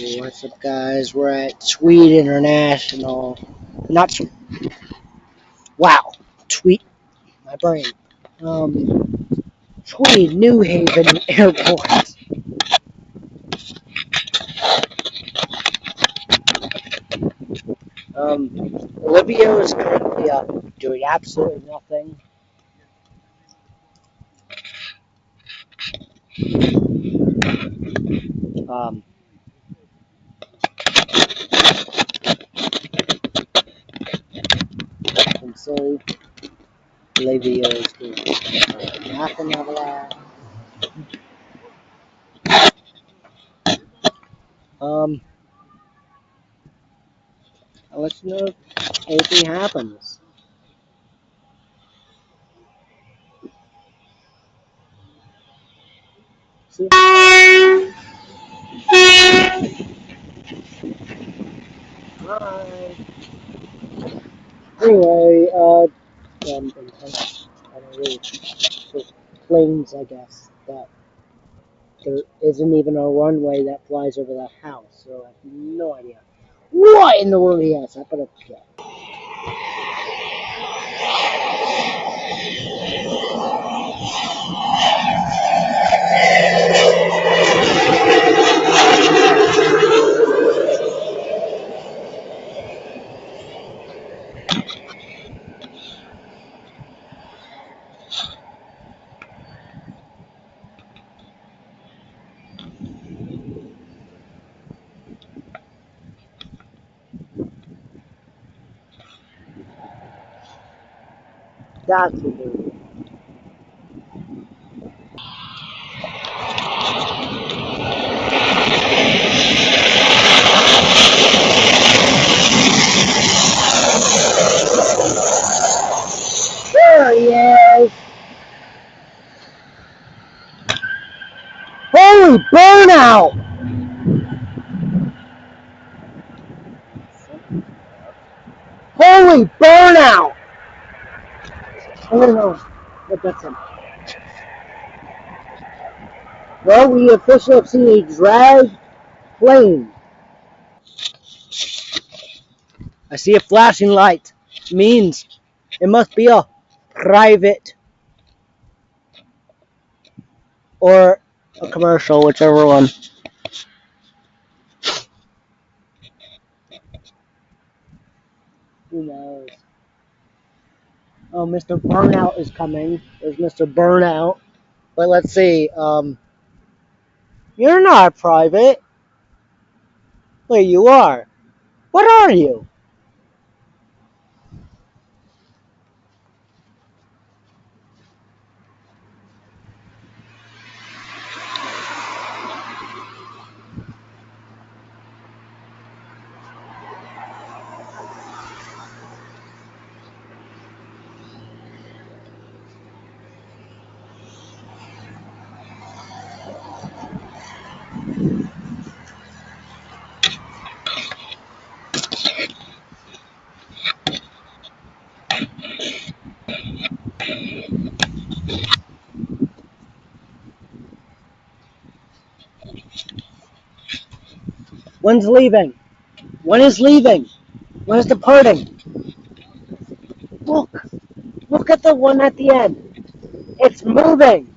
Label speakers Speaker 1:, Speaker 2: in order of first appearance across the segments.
Speaker 1: What's up, guys? We're at Tweed International. Not wow, Tweed. My brain. Tweed New Haven Airport. Olivia is currently doing absolutely nothing. Um, and so Olivia is doing nothing of that. Um, I'll let you know if anything happens. See? Bye. Anyway, I don't really planes, I guess, but there isn't even a runway that flies over the house, so I have no idea what in the world he has. I better get. That's what they're doing. There he is! Holy burnout! Holy burnout! I don't know, but that's him. Well, we officially have seen a drag plane. I see a flashing light. It means it must be a private or a commercial, whichever one. Who knows? Oh, Mr. Burnout is coming. There's Mr. Burnout. But let's see. You're not private. Wait, you are. What are you? When's leaving? When is leaving? When is departing? Look. Look at the one at the end. It's moving.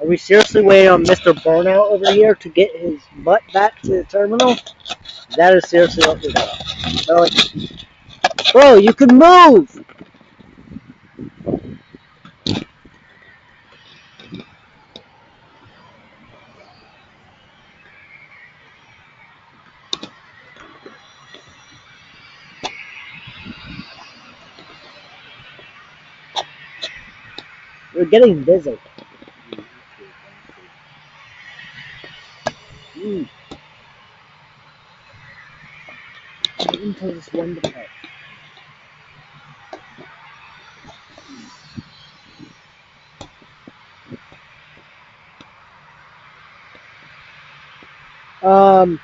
Speaker 1: I we seriously waiting on Mr. Burnout over here to get his butt back to the terminal? That is seriously what we're doing. Bro, bro, you can move! We're getting busy. Into this one part. Um,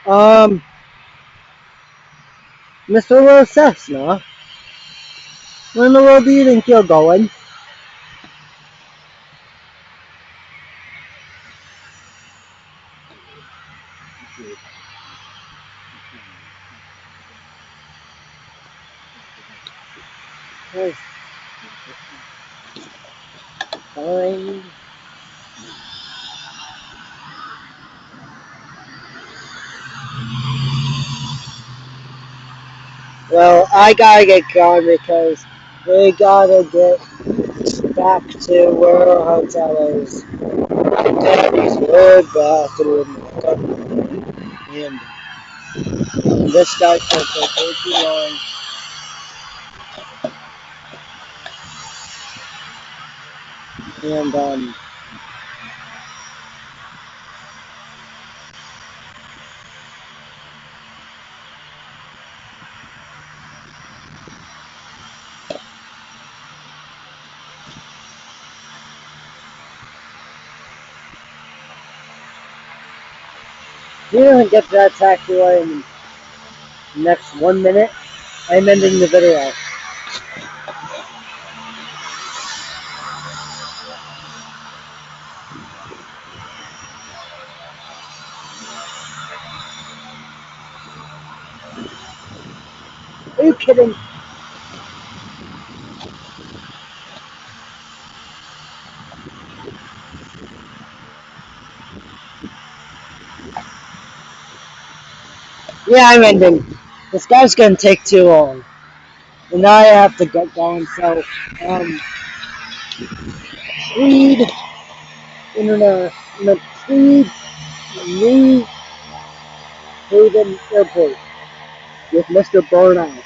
Speaker 1: um, Mr. Will Cessna, where in the world do you think you're going? Fine. Well, I gotta get going because we gotta get back to where our hotel is. I gotta use the bathroom. And this guy can't take way too long. And, we don't get to that taxiway in the next 1 minute. I'm ending the video. Are you kidding? Yeah, I'm ending. This guy's gonna take too long. And now I have to get going, so, Tweed, Tweed, New Haven Airport with Mr. Burnout.